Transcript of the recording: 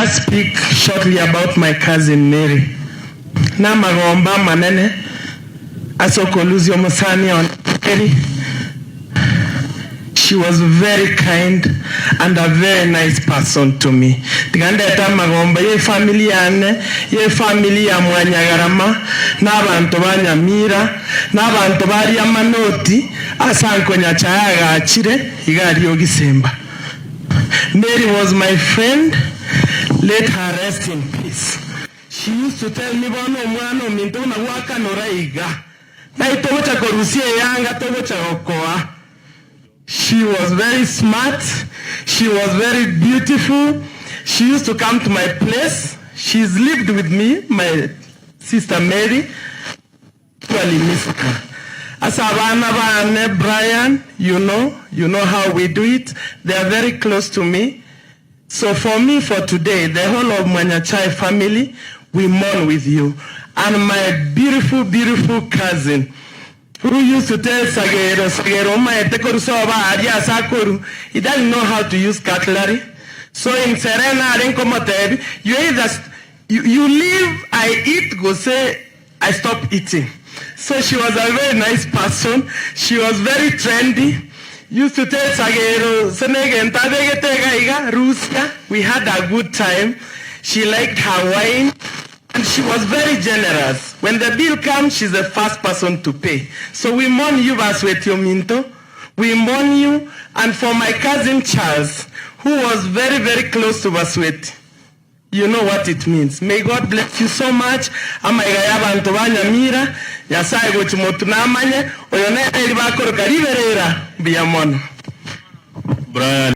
just speak shortly about my cousin Mary. Na magomba manene asokoluzio musani on Mary. She was very kind and a very nice person to me. Tigandeta magomba ye family ane, ye family ya Nyagarama, n'abantu banyamira, n'abantu bari amanoti, asanko Nyachae agachire igari yogisemba. Mary was my friend. Let her rest in peace. She used to tell me, "Bono mwano minto na waka noraiga. Na itobocha korusia yanga tobocha okoa." She was very smart. She was very beautiful. She used to come to my place. She's lived with me, my sister Mary. Really miss her. Asabana Brian, you know how we do it. They are very close to me. So for me, for today, the whole of Nyachae family, we mourn with you. And my beautiful, beautiful cousin, who used to tell Sagero, he doesn't know how to use cutlery. So in Serena, you leave, I eat, go say, I stop eating. So she was a very nice person. She was very trendy. Used to tell Sagero, we had a good time. She liked her wine. And she was very generous. When the bill comes, she's the first person to pay. So we mourn you, Basweti Minto. We mourn you. And for my cousin Charles, who was very, very close to Basweti, you know what it means. May God bless you so much. Amagayaba Antobanya Mira, Yasai Gochimotunamanya, Oyone Elibakor Kariverera, Biamono. Brian.